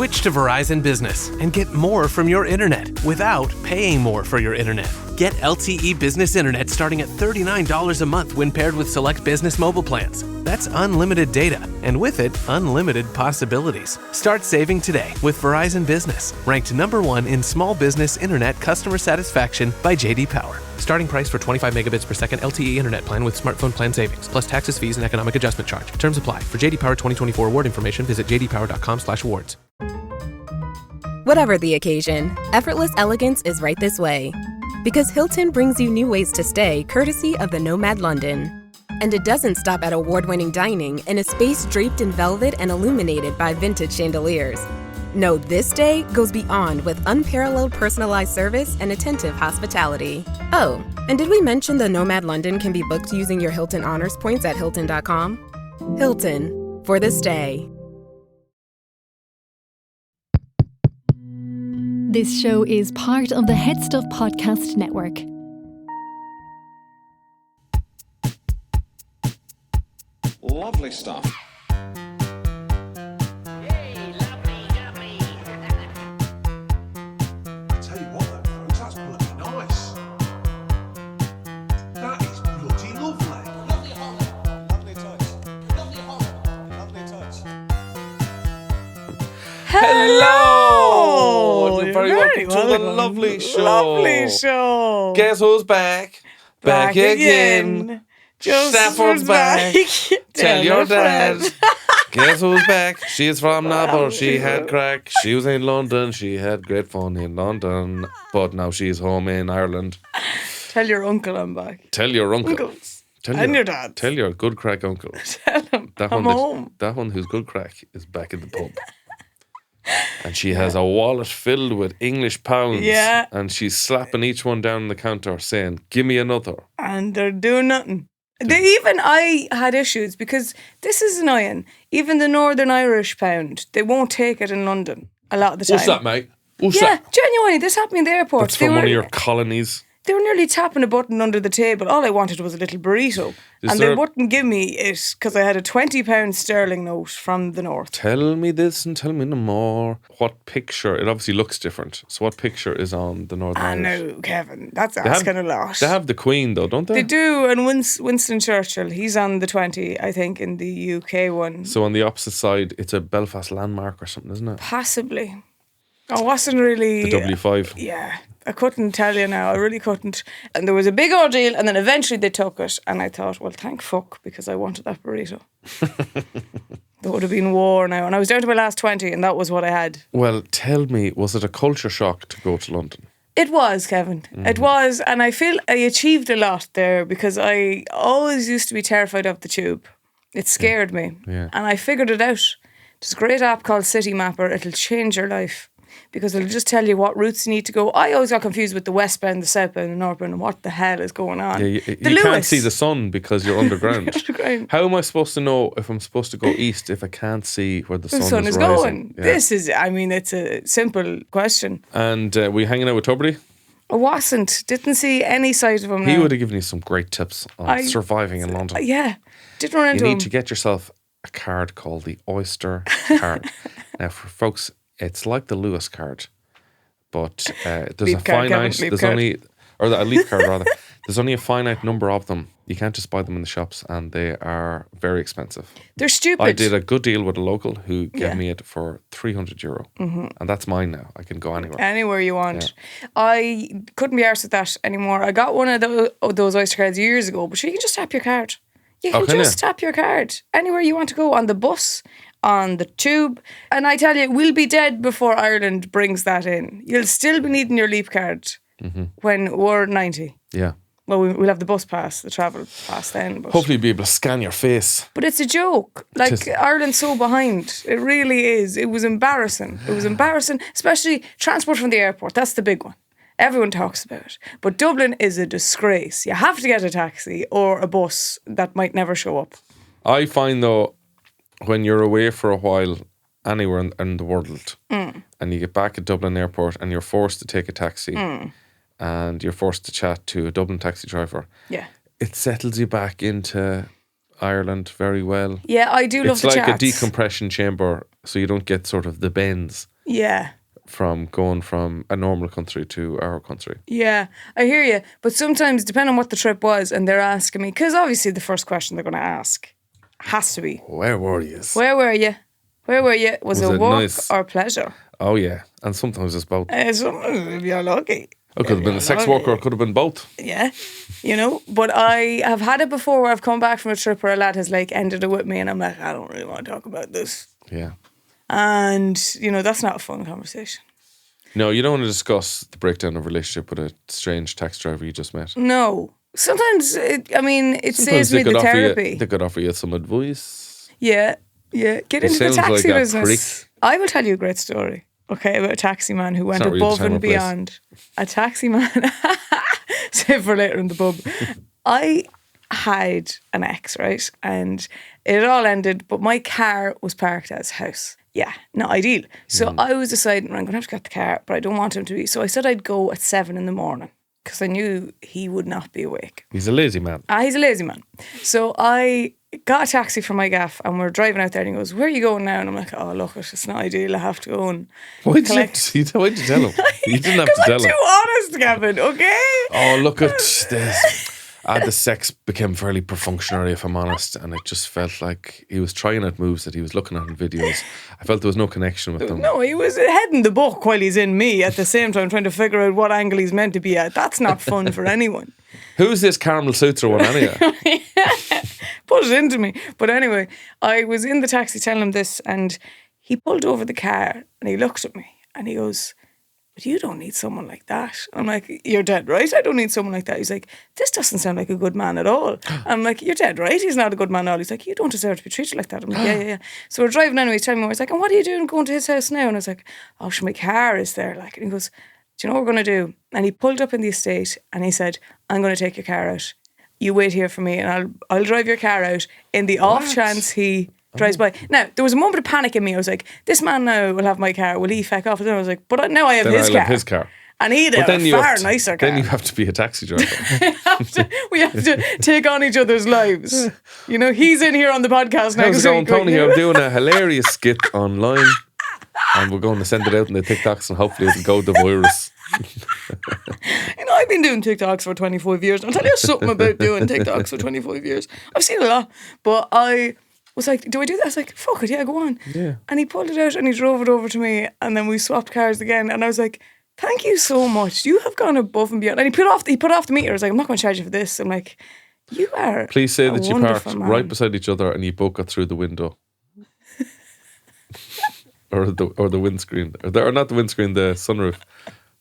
Switch to Verizon Business and get more from your internet without paying more for your internet. Get LTE Business Internet starting at $39 a month when paired with select business mobile plans. That's unlimited data, and with it, unlimited possibilities. Start saving today with Verizon Business, ranked #1 in small business internet customer satisfaction by J.D. Power. Starting price for 25 megabits per second LTE internet plan with smartphone plan savings, plus taxes, fees, and economic adjustment charge. Terms apply. For J.D. Power 2024 award information, visit jdpower.com/awards. Whatever the occasion, effortless elegance is right this way. Because Hilton brings you new ways to stay courtesy of the Nomad London. And it doesn't stop at award-winning dining in a space draped in velvet and illuminated by vintage chandeliers. No, this day goes beyond with unparalleled personalized service and attentive hospitality. Oh, and did we mention the Nomad London can be booked using your Hilton Honors points at Hilton.com? Hilton, for this day. This show is part of the HeadStuff podcast network. Lovely stuff. Hey, lovely, lovely. Tell you what, though, folks, that's bloody nice. That is bloody lovely. Lovely holly. Lovely touch. Lovely holly. Lovely touch. Hello! You're very welcome to the welcome. lovely show. Lovely show. Guess who's back? Back again. Stafford's back. Tell your dad. Guess who's back? She's from Nabor. She had crack. She was in London. She had great fun in London. But now she's home in Ireland. Tell your uncle I'm back. Tell your uncle. Uncles. Tell And your dad. Tell your good crack uncle. Tell him That I'm one, home. that one who's good crack is back in the pub. And she has a wallet filled with English pounds. Yeah. And she's slapping each one down on the counter saying, give me another. And they're doing nothing. I had issues because this is annoying. Even the Northern Irish pound, they won't take it in London a lot of the time. What's that, mate? What's Yeah, that? genuinely, this happened in the airport. That's from one of your colonies. They were nearly tapping a button under the table. All I wanted was a little burrito. And they wouldn't give me it because I had a £20 sterling note from the north. Tell me this and tell me no more. What picture? It obviously looks different. So what picture is on the Northern I Irish? know, Kevin. That's asking a lot. They have the Queen though, don't they? They do, and Winston Churchill, he's on the 20, I think, in the UK one. So on the opposite side, it's a Belfast landmark or something, isn't it? Possibly. I wasn't really... The W5. Yeah, I couldn't tell you now. I really couldn't. And there was a big ordeal, and then eventually they took it, and I thought, well, thank fuck, because I wanted that burrito. There would have been war now. And I was down to my last 20, and that was what I had. Well, tell me, was it a culture shock to go to London? It was, Kevin. It was, and I feel I achieved a lot there because I always used to be terrified of the tube. It scared me. Yeah. And I figured it out. There's a great app called City Mapper. It'll change your life because it'll just tell you what routes you need to go. I always got confused with the westbound, the southbound, the northbound, and what the hell is going on. Yeah, you can't see the sun because you're underground. Underground. How am I supposed to know if I'm supposed to go east if I can't see where the sun is rising? going. Yeah. This is, I mean, it's a simple question. And were you hanging out with Tuberty? I wasn't. Didn't see any sight of him He now. would have given you some great tips on surviving in London. Yeah. Didn't run into You him. need to get yourself a card called the Oyster card. Now, for folks, it's like the Lewis card, but there's Leap a card, finite. Kevin, leap There's card. only, or a leap card rather. There's only a finite number of them. You can't just buy them in the shops, and they are very expensive. They're stupid. I did a good deal with a local who gave Yeah. me it for €300, and that's mine now. I can go anywhere. Anywhere you want. I couldn't be arsed with that anymore. I got one of those Oyster cards years ago, but you can just tap your card. You can can just you? tap your card anywhere you want to go, on the bus, on the tube. And I tell you, we'll be dead before Ireland brings that in. You'll still be needing your Leap card when we're 90. Yeah. Well, we'll have the bus pass, the travel pass then. But, Hopefully, you'll be able to scan your face. but it's a joke. Like, Just- Ireland's so behind. It really is. It was embarrassing. It was embarrassing, especially transport from the airport. That's the big one. Everyone talks about it. But Dublin is a disgrace. You have to get a taxi or a bus that might never show up. I find though, when you're away for a while, anywhere in the world, and you get back at Dublin Airport and you're forced to take a taxi, and you're forced to chat to a Dublin taxi driver, Yeah. it settles you back into Ireland very well. Yeah, I do love It's the like chats. a decompression chamber so you don't get sort of the bends Yeah. from going from a normal country to our country. Yeah, I hear you. But sometimes, depending on what the trip was, and they're asking me, because obviously the first question they're going to ask has to be, Where were you? where were you? Where were you? Was it it work nice? or pleasure? Oh yeah, and sometimes it's both. Sometimes if you're lucky. It could have been a sex worker, it could have been both. Yeah, you know, but I have had it before where I've come back from a trip where a lad has like ended it with me and I'm like, I don't really want to talk about this. Yeah. And, you know, that's not a fun conversation. No, you don't want to discuss the breakdown of a relationship with a strange taxi driver you just met. No. Sometimes, it Sometimes saves me the therapy. They could offer you some advice. Yeah. Get into the sounds like taxi a business. I will tell you a great story, okay, about a taxi man who went not really the above time or and place. beyond. A taxi man, save for later in the pub. I had an ex, right? And it all ended, but my car was parked at his house. Yeah, not ideal. So I was deciding, I'm going to have to get the car, but I don't want him to be. So I said I'd go at 7 a.m. because I knew he would not be awake. He's a lazy man. He's a lazy man. So I got a taxi from my gaff and we're driving out there and he goes, where are you going now? And I'm like, oh, look, it's not ideal. I have to go and Why'd collect. you tell him? You didn't have to tell I'm him. too honest, Gavin, okay? Oh, look at this. The sex became fairly perfunctory, if I'm honest, and it just felt like he was trying out moves that he was looking at in videos. I felt there was no connection with them. No, he was heading the book while he's in me at the same time trying to figure out what angle he's meant to be at. That's not fun for anyone. Who's this caramel suitor one anyway? Put it into me. But anyway, I was in the taxi telling him this and he pulled over the car and he looked at me and he goes, but you don't need someone like that. I'm like, you're dead right, I don't need someone like that. He's like, this doesn't sound like a good man at all. I'm like, you're dead right, he's not a good man at all. He's like, you don't deserve to be treated like that. I'm like, yeah. So we're driving anyway, he's telling me, I was like, and what are you doing going to his house now? And I was like, oh, sure, my car is there. Like, and he goes, do you know what we're going to do? And he pulled up in the estate and he said, I'm going to take your car out. You wait here for me and I'll drive your car out in the off chance he drives by. Now, there was a moment of panic in me. I was like, this man now will have my car. Will he feck off? And then I was like, but now I have his car. And he'd have a far nicer car. Then you have to be a taxi driver. we have to take on each other's lives. You know, he's in here on the podcast next How's it going, week. Tony? I'm doing a hilarious skit online and we're going to send it out in the TikToks and hopefully it'll go the virus. You know, I've been doing TikToks for 25 years. I'll tell you something about doing TikToks for 25 years. I've seen a lot, but I was like, do I do that? I was like, fuck it, yeah, go on. Yeah. And he pulled it out and he drove it over to me and then we swapped cars again and I was like, thank you so much. You have gone above and beyond. And he put off the meter. I was like, I'm not going to charge you for this. I'm like, you are Please say that you parked man. right beside each other and you both got through the window. or the windscreen. Or not the windscreen, the sunroof.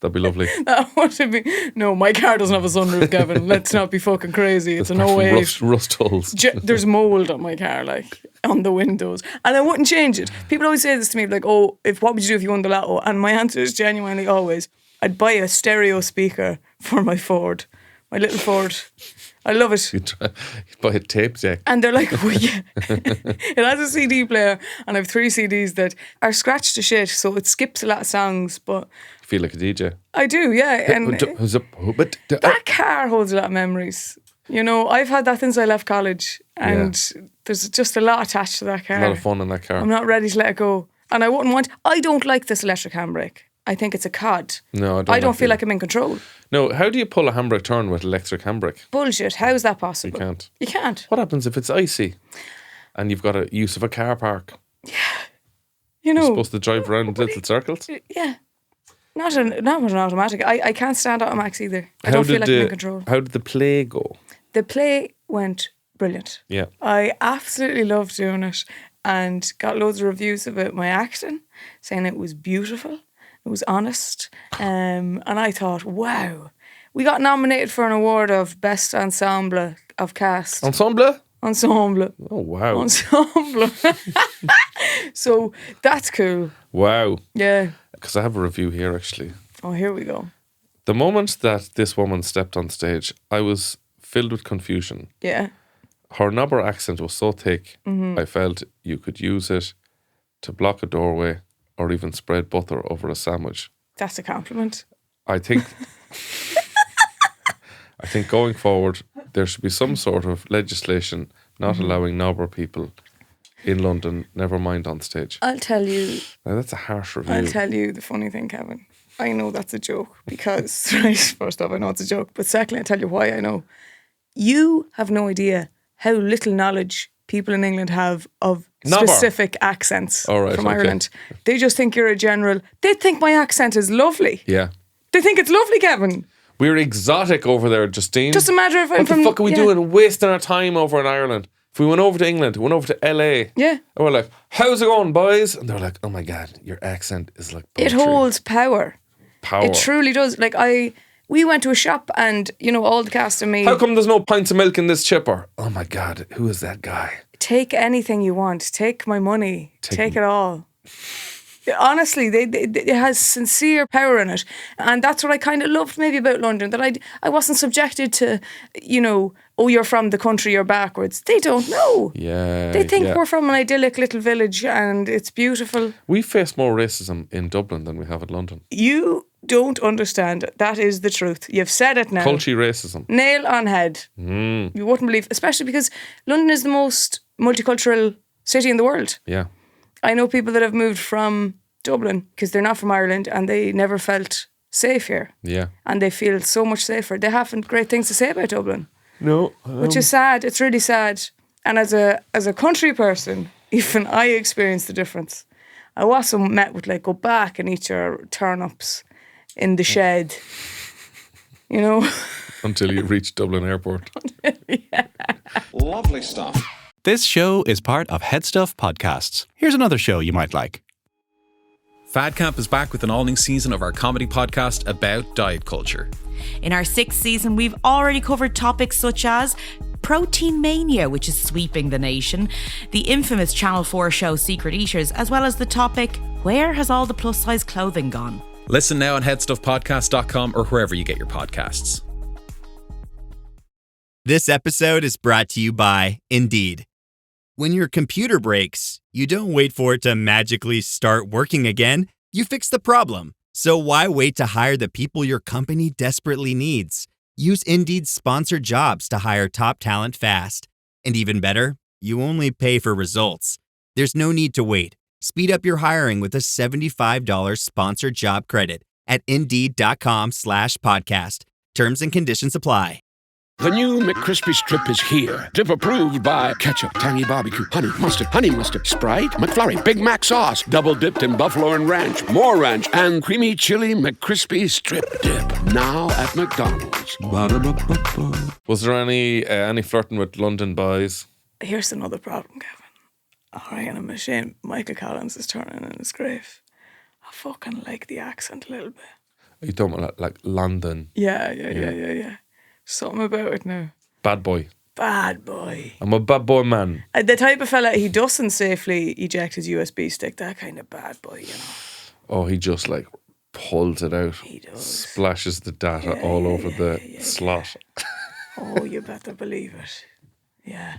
That'd be lovely. That would be. No, my car doesn't have a sunroof, Gavin. Let's not be fucking crazy. It's an 08. Rust holes. There's mould on my car, like on the windows, and I wouldn't change it. People always say this to me, like, "Oh, what would you do if you won the lotto?" And my answer is genuinely always, I'd buy a stereo speaker for my Ford, my little Ford. I love it. You'd buy a tape deck. And they're like, well, yeah. It has a CD player, and I have 3 CDs that are scratched to shit, so it skips a lot of songs, but You feel like a DJ. I do, yeah. And that car holds a lot of memories. You know, I've had that since I left college, and there's just a lot attached to that car. A lot of fun in that car. I'm not ready to let it go. And I don't like this electric handbrake. I think it's a cod. No, I don't feel like I'm in control. No, how do you pull a handbrake turn with electric handbrake? Bullshit. How is that possible? You can't. You can't. What happens if it's icy and you've got a use of a car park? You know. You're supposed to drive around little circles? Yeah. Not with an automatic. I can't stand automatics either. I don't feel like I'm in control. How did the play go? The play went brilliant. Yeah. I absolutely loved doing it and got loads of reviews about my acting, saying it was beautiful. It was honest. And I thought, wow. We got nominated for an award of Best Ensemble of Cast. Ensemble? Ensemble. Oh, wow. Ensemble. So that's cool. Wow. Yeah. Because I have a review here, actually. Oh, here we go. The moment that this woman stepped on stage, I was filled with confusion. Yeah. Her Nobber accent was so thick, Mm-hmm. I felt you could use it to block a doorway or even spread butter over a sandwich. That's a compliment. I think going forward, there should be some sort of legislation not allowing Nobber people in London, never mind on stage. I'll tell you. Now, that's a harsh review. I'll tell you the funny thing, Kevin. I know that's a joke because, right, first off, I know it's a joke. But secondly, I'll tell you why I know. You have no idea how little knowledge people in England have of specific accents from Ireland. They just think you're a general. They think my accent is lovely. Yeah. They think it's lovely, Kevin. We're exotic over there, Justine. Just a matter of what the fuck are we doing? Wasting our time over in Ireland. If we went over to England, went over to LA, yeah, and we're like, how's it going, boys? And they're like, oh my God, your accent is like poetry. It holds power. Power. It truly does. Like we went to a shop and, you know, all the cast and me. How come there's no pints of milk in this chipper? Oh my God, who is that guy? Take anything you want. Take my money. Take it all. Honestly, it has sincere power in it. And that's what I kind of loved maybe about London, that I wasn't subjected to, you know, oh, you're from the country, you're backwards. They don't know. Yeah. They think we're from an idyllic little village and it's beautiful. We face more racism in Dublin than we have in London. You don't understand. That is the truth. You've said it now. Culture racism. Nail on head. You wouldn't believe, especially because London is the most multicultural city in the world. Yeah. I know people that have moved from Dublin because they're not from Ireland and they never felt safe here. Yeah. And they feel so much safer. They haven't great things to say about Dublin. No. Which is sad. It's really sad. And as a country person, even I experienced the difference. I wasn't met with like, go back and eat your turnips in the shed. You know? Until you reach Dublin Airport. Yeah. Lovely stuff. This show is part of HeadStuff Podcasts. Here's another show you might like. Fad Camp is back with an all-new season of our comedy podcast about diet culture. In our 6th season, we've already covered topics such as protein mania, which is sweeping the nation, the infamous Channel 4 show Secret Eaters, as well as the topic, where has all the plus-size clothing gone? Listen now on headstuffpodcast.com or wherever you get your podcasts. This episode is brought to you by Indeed. When your computer breaks, you don't wait for it to magically start working again. You fix the problem. So why wait to hire the people your company desperately needs? Use Indeed's sponsored jobs to hire top talent fast. And even better, you only pay for results. There's no need to wait. Speed up your hiring with a $75 sponsored job credit at Indeed.com/podcast. Terms and conditions apply. The new McCrispy Strip is here. Dip approved by ketchup, tangy barbecue, honey mustard, Sprite, McFlurry, Big Mac sauce, double dipped in buffalo and ranch, more ranch, and creamy chili McCrispy Strip Dip. Now at McDonald's. Ba-da-ba-ba-ba. Was there any flirting with London boys? Here's another problem, Kevin. All right, and I'm ashamed Michael Collins is turning in his grave. I fucking like the accent a little bit. Are you talking about like London? Yeah. Something about it now. Bad boy. Bad boy. I'm a bad boy man. The type of fella, he doesn't safely eject his USB stick. That kind of bad boy, you know. Oh, he just like pulls it out. He does. Splashes the data all over the slot. Oh, you better believe it. Yeah.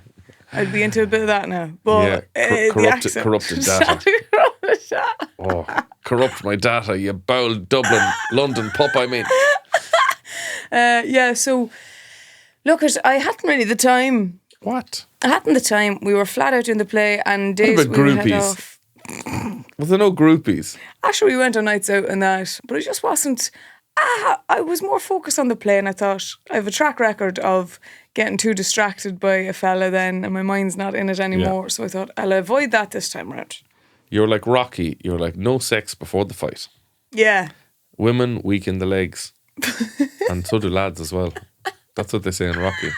I'd be into a bit of that now. But corrupted data. Oh, corrupt my data, you bowl London pup, I mean. So look, I hadn't really the time. What? I hadn't the time. We were flat out in the play and days what about we groupies? head off. Was there no groupies? Actually, we went on nights out and that, but it just wasn't. I was more focused on the play and I thought, I have a track record of getting too distracted by a fella then and my mind's not in it anymore. Yeah. So I thought, I'll avoid that this time around. You're like Rocky. You're like, no sex before the fight. Yeah. Women weaken the legs. And so do lads as well. That's what they say in Rocky.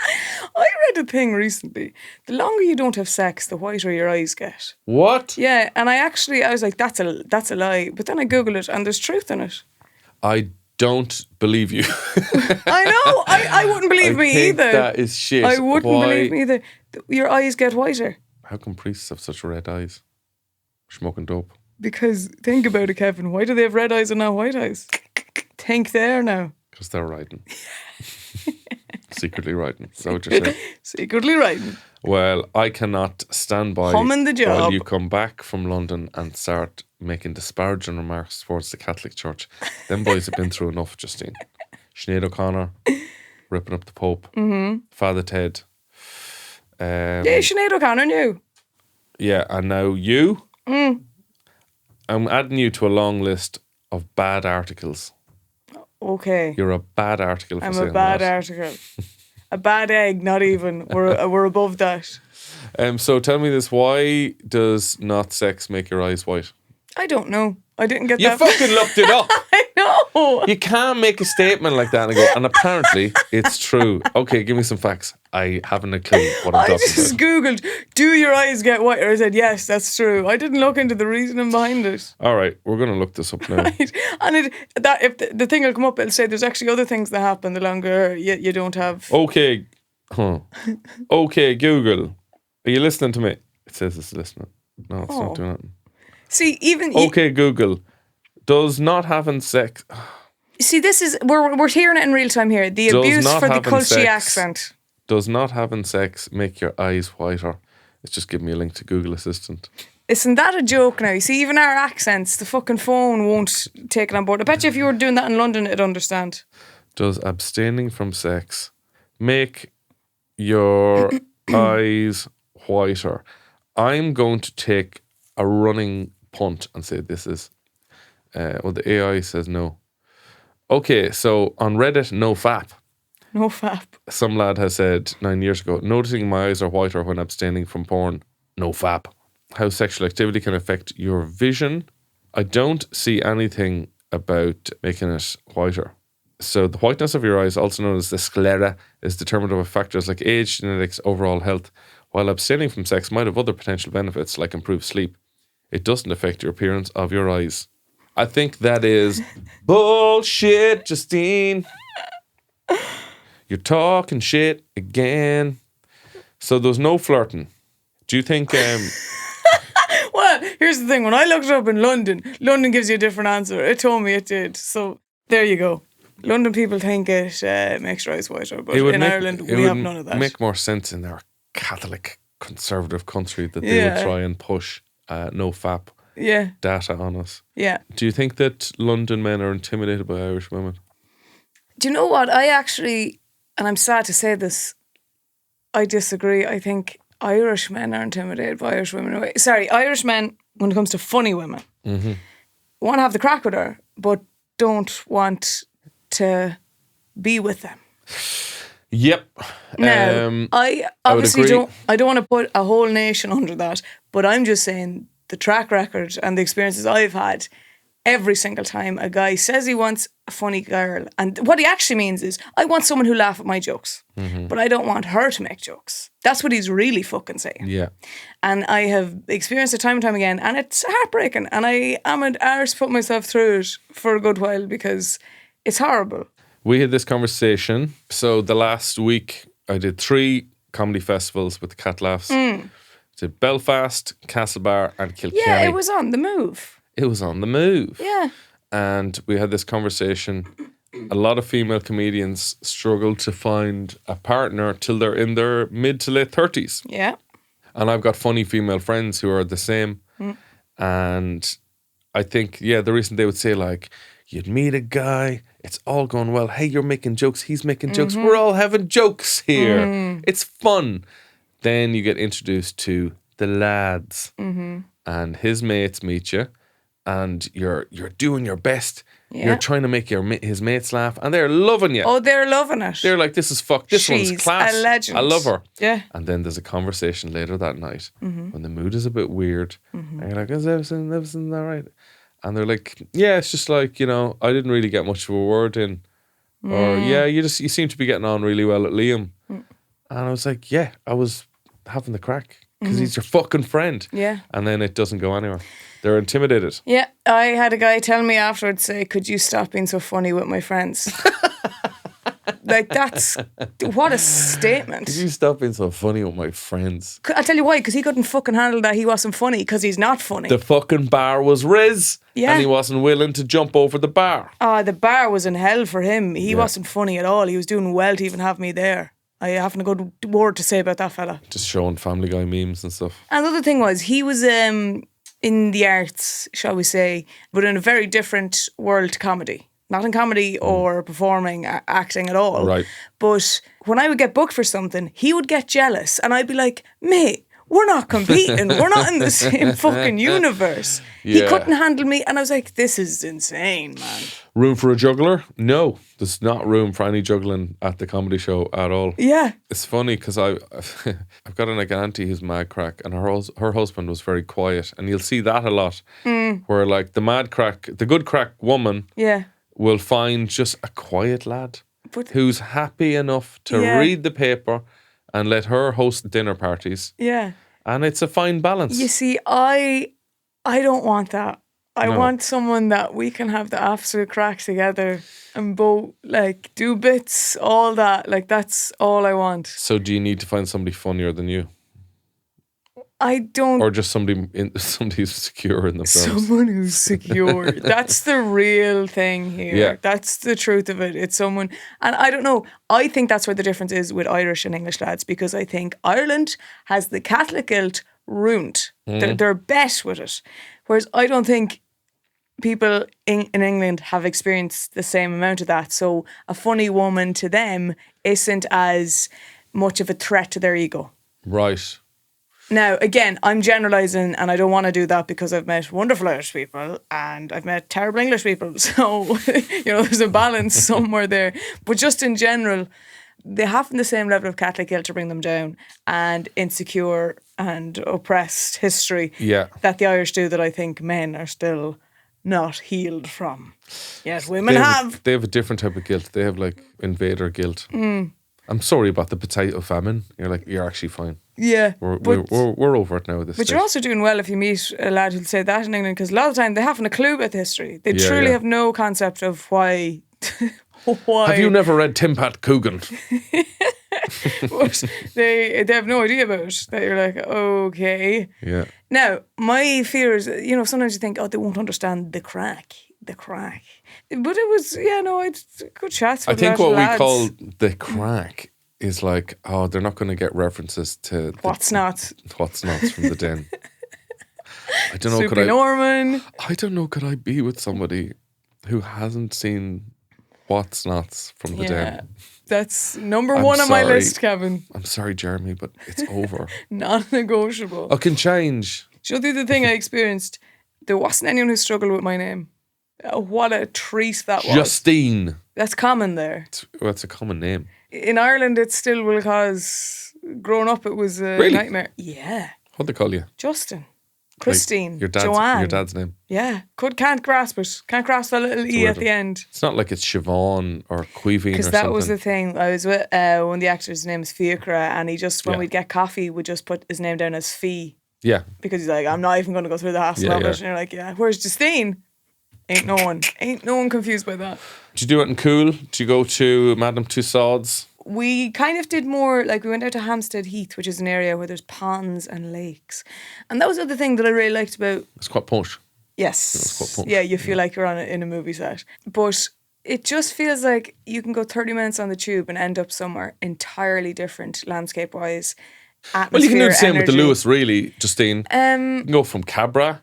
I read a thing recently. The longer you don't have sex, the whiter your eyes get. What? Yeah, and I was like, that's a lie. But then I Googled it and there's truth in it. I don't believe you. I know. I wouldn't believe me either. That is shit. I wouldn't believe me either. Your eyes get whiter. How come priests have such red eyes? Smoking dope. Because think about it, Kevin. Why do they have red eyes and not white eyes? Think there now. Because they're writing. Secretly writing. Is that what you're saying? Secretly writing. Well, I cannot stand by humming the job while you come back from London and start making disparaging remarks towards the Catholic Church. Them boys have been through enough, Justine. Sinead O'Connor ripping up the Pope. Mm-hmm. Father Ted. Yeah, Sinead O'Connor knew. Yeah, and now you. I'm adding you to a long list of bad articles. Okay. You're a bad article for I'm saying a bad that. article. A bad egg, not even. We're above that. So tell me this, why does not sex make your eyes white? I don't know. I didn't get You that. fucking looked it up. I know. You can't make a statement like that and go, and apparently it's true. Okay, give me some facts. I haven't a clue what I'm I talking just about. Googled, do your eyes get whiter? I said, yes, that's true. I didn't look into the reasoning behind it. All right, we're going to look this up now. Right. And if the thing will come up, it'll say there's actually other things that happen the longer you don't have. Okay. Okay, Google. Are you listening to me? It says it's listening. No, it's not doing nothing. See, even Okay, Google. Does not having sex... See, this is we're hearing it in real time here. The Does abuse not for the having culty sex- accent. Does not having sex make your eyes whiter? It's just giving me a link to Google Assistant. Isn't that a joke now? You see, even our accents, the fucking phone won't take it on board. I bet you if you were doing that in London, it'd understand. Does abstaining from sex make your eyes whiter? I'm going to take a running punt and say this is... the AI says no. Okay, so on Reddit, no fap. No fap. Some lad has said 9 years ago, noticing my eyes are whiter when abstaining from porn, no fap. How sexual activity can affect your vision. I don't see anything about making it whiter. So the whiteness of your eyes, also known as the sclera, is determined by factors like age, genetics, overall health. While abstaining from sex might have other potential benefits like improved sleep, it doesn't affect your appearance of your eyes. I think that is bullshit, Justine. You're talking shit again. So there's no flirting. Do you think... Well, here's the thing. When I looked it up in London, London gives you a different answer. It told me it did. So there you go. London people think it makes your eyes whiter, but in Ireland we have none of that. It would make more sense in our Catholic conservative country that they would try and push no fap data on us. Yeah. Do you think that London men are intimidated by Irish women? Do you know what? I actually, and I'm sad to say this, I disagree. I think Irish men are intimidated by Irish women. Sorry, Irish men, when it comes to funny women, want to have the crack with her, but don't want to be with them. Yep. Now, I obviously I don't want to put a whole nation under that, but I'm just saying the track record and the experiences I've had, every single time a guy says he wants a funny girl, and what he actually means is, I want someone who laugh at my jokes, but I don't want her to make jokes. That's what he's really fucking saying. Yeah. And I have experienced it time and time again, and it's heartbreaking, and I am an arse put myself through it for a good while because it's horrible. We had this conversation. So the last week I did 3 comedy festivals with the Cat Laughs. Did Belfast, Castlebar and Kilkenny. Yeah, it was on the move. It was on the move. Yeah. And we had this conversation. A lot of female comedians struggle to find a partner till they're in their mid to late 30s. Yeah. And I've got funny female friends who are the same. And I think, the reason they would say like, you'd meet a guy, it's all going well. Hey, you're making jokes, he's making jokes. We're all having jokes here. It's fun. Then you get introduced to the lads and his mates meet you and you're doing your best. Yeah. You're trying to make his mates laugh and they're loving you. Oh, they're loving it. They're like, this is fuck. This She's one's class. a legend. I love her. Yeah. And then there's a conversation later that night when the mood is a bit weird. And you're like, is everything all right? And they're like, yeah, it's just like, I didn't really get much of a word in. Or, you seem to be getting on really well at Liam. And I was like, yeah, I was having the crack because he's your fucking friend. Yeah. And then it doesn't go anywhere. They're intimidated. Yeah. I had a guy tell me afterwards, say, could you stop being so funny with my friends? Like, that's, what a statement. Could you stop being so funny with my friends? I'll tell you why, because he couldn't fucking handle that he wasn't funny, because he's not funny. The fucking bar was Riz. Yeah. And he wasn't willing to jump over the bar. The bar was in hell for him. He wasn't funny at all. He was doing well to even have me there. I haven't a good word to say about that fella. Just showing Family Guy memes and stuff. And the other thing was, he was in the arts, shall we say, but in a very different world to comedy. Not in comedy or performing, acting at all. Right. But when I would get booked for something, he would get jealous. And I'd be like, mate, we're not competing. We're not in the same fucking universe. He Yeah. couldn't handle me. And I was like, this is insane, man. Room for a juggler? No, there's not room for any juggling at the comedy show at all. Yeah. It's funny because I've got an auntie who's mad crack, and her husband was very quiet, and you'll see that a lot, where like the mad crack, the good crack woman, Yeah. will find just a quiet lad who's happy enough to Yeah. read the paper and let her host dinner parties, Yeah. and it's a fine balance. You see, I don't want that. I No. want someone that we can have the absolute crack together and both like do bits, all that. Like that's all I want. So do you need to find somebody funnier than you, I don't. or just somebody who's secure in themselves? Someone who's secure. That's the real thing here. Yeah. That's the truth of it. It's someone, and I don't know. I think that's where the difference is with Irish and English lads, because I think Ireland has the Catholic guilt ruined. They're bet with it. Whereas I don't think people in England have experienced the same amount of that. So a funny woman to them isn't as much of a threat to their ego. Right. Now, again, I'm generalising and I don't want to do that because I've met wonderful Irish people and I've met terrible English people. So, there's a balance somewhere there. But just in general, they have the same level of Catholic guilt to bring them down and insecure and oppressed history that the Irish do, that I think men are still not healed from. Yes, women have. They have a different type of guilt. They have like invader guilt. I'm sorry about the potato famine. You're like, you're actually fine. Yeah. We're over it now at this But stage. you're also doing well if you meet a lad who'll say that in England, because a lot of the time they haven't a clue about the history. They truly have no concept of why. Have you never read Tim Pat Coogan? But they have no idea about it. That you're like, okay. Yeah. Now, my fear is, sometimes you think, oh, they won't understand the crack. But it was, it's good chats with I think a lot what of we lads. call the crack is like, oh, they're not going to get references to What's nots from the den. I don't know. Soupy Norman. I don't know. Could I be with somebody who hasn't seen What's Nots from the den? That's number one on my list, Kevin. I'm sorry, Jeremy, but it's over. Non-negotiable. I can change. Do you know the other thing I experienced? There wasn't anyone who struggled with my name. What a treat that was. Justine. That's common there. It's a common name. In Ireland, it still will cause... Growing up, it was a nightmare. Yeah. What'd they call you? Justin. Christine. Like Joanne. your dad's name. Yeah. Can't grasp it. Can't grasp that little E at the end. It's not like it's Siobhan or Queeveen or something. Because that was the thing. I was with one of the actors, his name is Fiacra, and he just, when we'd get coffee, would just put his name down as Fee. Yeah. Because he's like, I'm not even going to go through the hassle of it. And you're like, yeah. Where's Justine? Ain't no one confused by that. Did you do it in Cool? Did you go to Madame Tussauds? We kind of did more, like we went out to Hampstead Heath, which is an area where there's ponds and lakes. And that was the other thing that I really liked about... It's quite posh. Yes. It's quite posh. Yeah, you feel like you're in a movie set. But it just feels like you can go 30 minutes on the tube and end up somewhere entirely different, landscape-wise, atmosphere, Well, you can do the same energy. with the Lewis, really, Justine. You can go from Cabra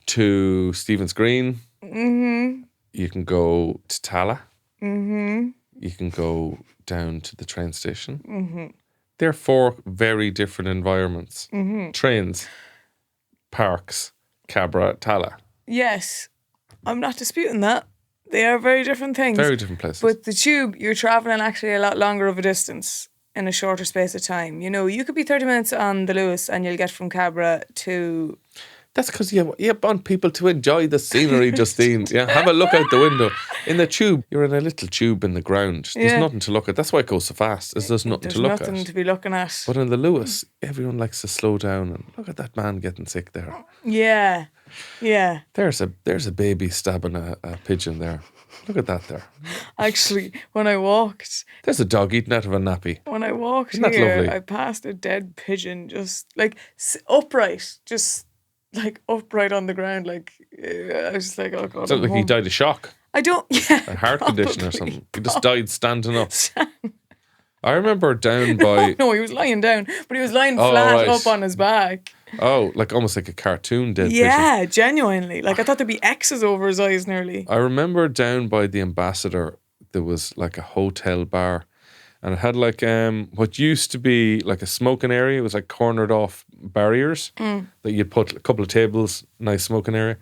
to Stephen's Green. Mm-hmm. You can go to Tala. Mm-hmm. You can go down to the train station. Mm-hmm. They're four very different environments. Mm-hmm. Trains, parks, Cabra, Tala. Yes. I'm not disputing that. They are very different things. Very different places. But the tube, you're travelling actually a lot longer of a distance in a shorter space of time. You could be 30 minutes on the Lewis and you'll get from Cabra to... That's because you want people to enjoy the scenery, Justine. Yeah, have a look out the window. In the tube, you're in a little tube in the ground. There's nothing to look at. That's why it goes so fast. There's nothing to look at. There's nothing to be looking at. But in the Lewis, everyone likes to slow down and look at that man getting sick there. Yeah, yeah. There's a baby stabbing a pigeon there. Look at that there. Actually, when I walked... There's a dog eating out of a nappy. When I walked Isn't that here, lovely? I passed a dead pigeon just like upright, just like upright on the ground. Like I was just like, oh God. It's not like he died of shock. I don't. Yeah. A heart condition or something. He just died standing up. I remember down by... No, he was lying down, but he was lying Oh, flat right. up on his back. Oh, like almost like a cartoon dead pigeon. Yeah, genuinely. Like I thought there'd be X's over his eyes nearly. I remember down by the Ambassador, there was like a hotel bar, And it had like what used to be like a smoking area. It was like cornered off barriers that you'd put a couple of tables, nice smoking area.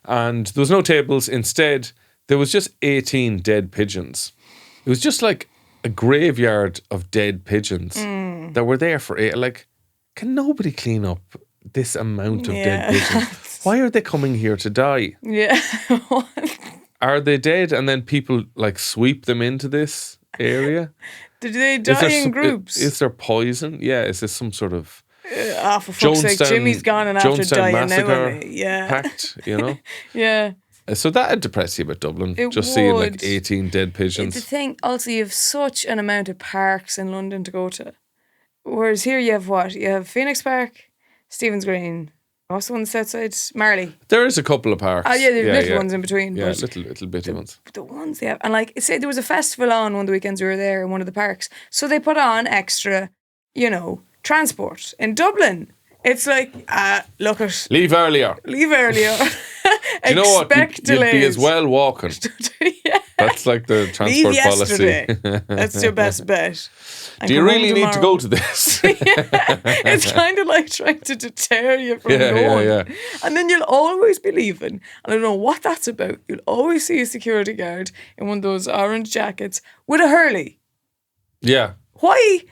And there was no tables. Instead, there was just 18 dead pigeons. It was just like a graveyard of dead pigeons that were there for like, can nobody clean up this amount of dead pigeons? Why are they coming here to die? Yeah. Are they dead and then people like sweep them into this area? Did they die in groups? Is there poison? Yeah, is this some sort of for fuck's sake, Jimmy's gone and after dying massacre now. Yeah. pact, you know? Yeah. So that'd depress you about Dublin, It just seeing like would. 18 dead pigeons. The thing, also, you have such an amount of parks in London to go to. Whereas here you have what? You have Phoenix Park, Stephen's Green. What's the one that's outside? Marley. There is a couple of parks. Oh, yeah, there are little ones in between. Yeah, but little bitty ones. the ones they have. And like, say there was a festival on one of the weekends we were there in one of the parks. So they put on extra, transport. In Dublin, it's like, look at... Leave earlier. Do you know what? You'd be as well walking. Yeah. That's like the transport yesterday. policy. That's your best bet. And Do you come really home need to tomorrow. go to this? It's kind of like trying to deter you from going. Yeah. And then you'll always be leaving. And I don't know what that's about. You'll always see a security guard in one of those orange jackets with a hurley. Yeah. Why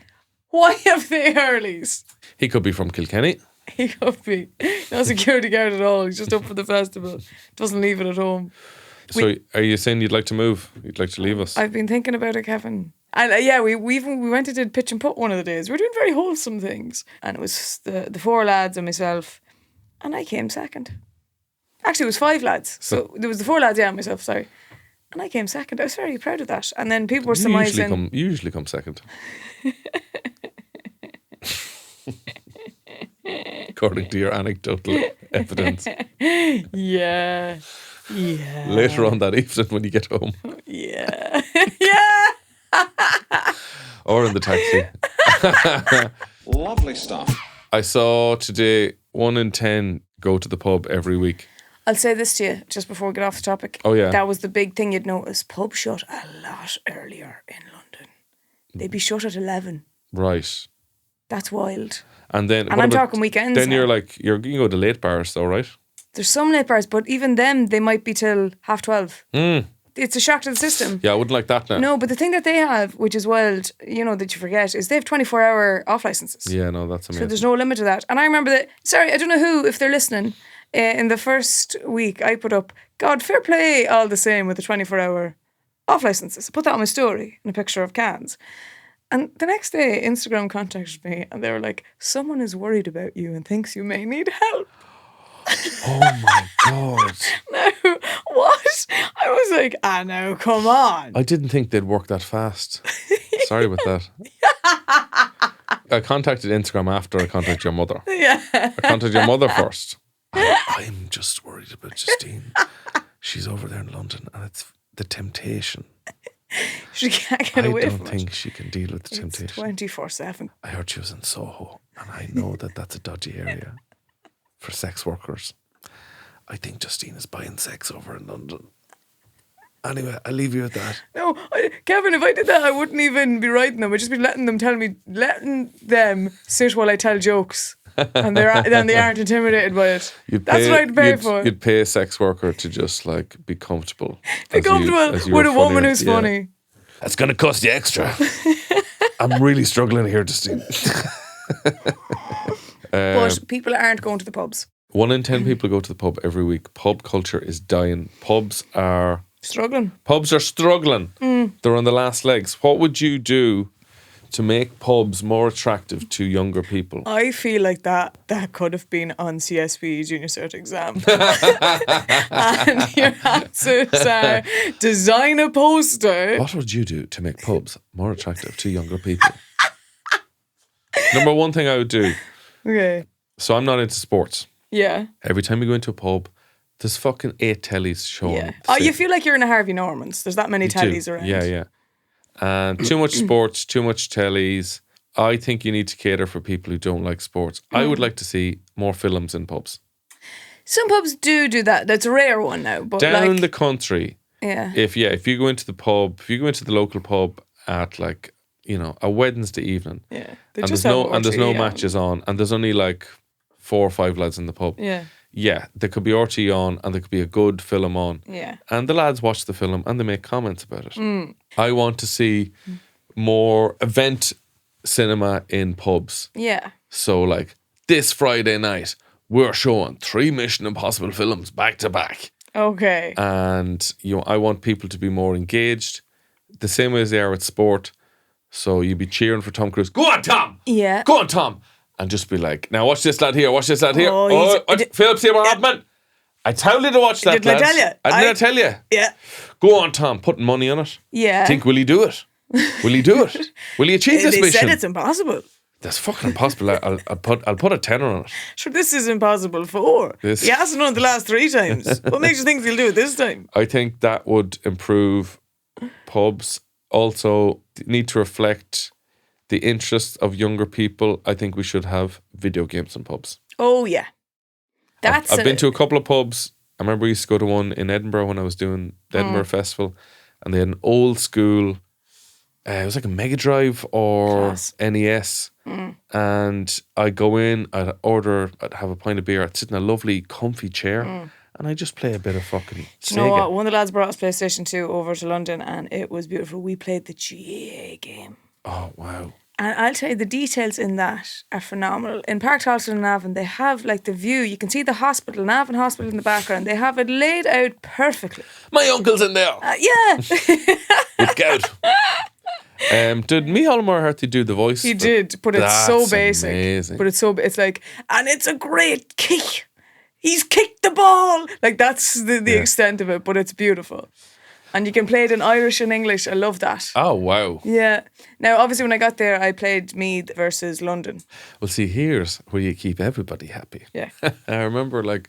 have they hurleys? He could be from Kilkenny. He could be. No security guard at all. He's just up for the festival. Doesn't leave it at home. So are you saying you'd like to move? You'd like to leave us? I've been thinking about it, Kevin. And we went and did pitch and putt one of the days. We were doing very wholesome things. And it was the 4 lads and myself. And I came second. Actually, it was 5 lads. So there was the 4 lads, and myself, sorry. And I came second. I was very proud of that. And then people were surmising... You usually come second. According to your anecdotal evidence. Yeah. Later on that evening when you get home. Yeah. Yeah. Or in the taxi. Lovely stuff. I saw today 1 in 10 go to the pub every week. I'll say this to you just before we get off the topic. Oh, yeah. That was the big thing you'd notice. Pubs shut a lot earlier in London. They'd be shut at 11. Right. That's wild. And then I'm talking weekends. Then now. you're like, you can go to late bars though, right? There's some late bars, but even them, they might be till 12:30. It's a shock to the system. Yeah, I wouldn't like that now. No, but the thing that they have, which is wild, that you forget, is they have 24-hour off licenses. Yeah, no, that's amazing. So there's no limit to that. And I remember that, sorry, I don't know who, if they're listening, in the first week I put up, God, fair play all the same with the 24-hour off licenses. I put that on my story in a picture of cans. And the next day, Instagram contacted me and they were like, someone is worried about you and thinks you may need help. Oh my God. No, what? I was like, no, come on. I didn't think they'd work that fast. Sorry about that. I contacted Instagram after I contacted your mother. Yeah. I contacted your mother first. I'm just worried about Justine. She's over there in London and it's the temptation. She can't get away from it. I don't think she can deal with the temptation. 24/7. I heard she was in Soho and I know that that's a dodgy area for sex workers. I think Justine is buying sex over in London. Anyway, I'll leave you with that. No, Kevin, if I did that, I wouldn't even be writing them. I'd just be letting them sit while I tell jokes. And they aren't intimidated by it. That's what I'd pay for. You'd pay a sex worker to just like be comfortable. Be comfortable with a woman who's funny. That's going to cost you extra. I'm really struggling here, Justine. But people aren't going to the pubs. 1 in 10 people go to the pub every week. Pub culture is dying. Pubs are struggling. They're on the last legs. What would you do to make pubs more attractive to younger people? I feel like that could have been on CSB Junior Cert exam. And your answers are design a poster. What would you do to make pubs more attractive to younger people? Number 1 thing I would do. Okay. So I'm not into sports. Yeah. Every time you go into a pub, there's fucking 8 tellies showing. Yeah. Oh, you feel like you're in a Harvey Norman's. There's that many tellies around. Yeah. And too much sports, too much tellies. I think you need to cater for people who don't like sports. I would like to see more films in pubs. Some pubs do that. That's a rare one now. But down the country, yeah. If you go into the pub, if you go into the local pub at like, a Wednesday evening. Yeah. And there's no matches on, and there's only like 4 or 5 lads in the pub. Yeah. Yeah, there could be RT on, and there could be a good film on. Yeah. And the lads watch the film and they make comments about it. I want to see more event cinema in pubs. Yeah. So like this Friday night, we're showing 3 Mission Impossible films back to back. Okay. And I want people to be more engaged, the same way as they are with sport. So you'd be cheering for Tom Cruise. Go on, Tom! Yeah. Go on, Tom! And just be like, now watch this lad here, watch this lad here. Oh, Philip Seymour Hoffman. I told you to watch that, Didn't I tell you? Didn't I tell you? Yeah. Go on, Tom, putting money on it. Yeah. Think, will he do it? Will he do it? Will he achieve this They mission? said it's impossible. That's fucking impossible. I'll put a tenner on it. Sure, this is impossible 4. This- He hasn't done it the last 3 times. What makes you think he'll do it this time? I think that would improve pubs. Also, need to reflect the interests of younger people. I think we should have video games in pubs. Oh, yeah. I've been to a couple of pubs. I remember we used to go to one in Edinburgh when I was doing the Edinburgh Festival, and they had an old school, it was like a Mega Drive or NES. And I'd go in, I'd have a pint of beer, I'd sit in a lovely comfy chair, and I'd just play a bit of fucking Sega. Do you know what? One of the lads brought us PlayStation 2 over to London, and it was beautiful. We played the GA game. Oh, wow. And I'll tell you, the details in that are phenomenal. In Park Tolston and Navan, they have like the view. You can see the hospital, Navan Hospital in the background. They have it laid out perfectly. My uncle's in there. Yeah. With gout. Did Micheál Murherty do the voice? He did, but it's so basic. Amazing. But it's like, and it's a great kick. He's kicked the ball. Like that's the extent of it, but it's beautiful. And you can play it in Irish and English. I love that. Oh, wow. Yeah. Now, obviously, when I got there, I played Meath versus London. Well, see, here's where you keep everybody happy. Yeah. I remember, like,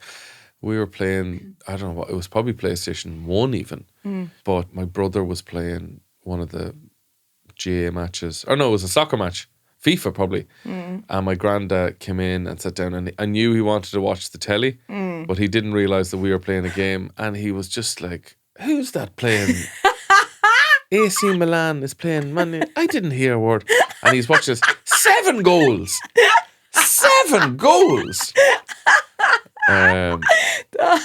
we were playing, I don't know what, it was probably PlayStation 1 even. But my brother was playing one of the GA matches. Or no, it was a soccer match. FIFA, probably. And my granddad came in and sat down, and I knew he wanted to watch the telly, but he didn't realise that we were playing a game. And he was just like, who's that playing? AC Milan is playing Man. I didn't hear a word. And he's watching this. 7 goals. 7 goals. That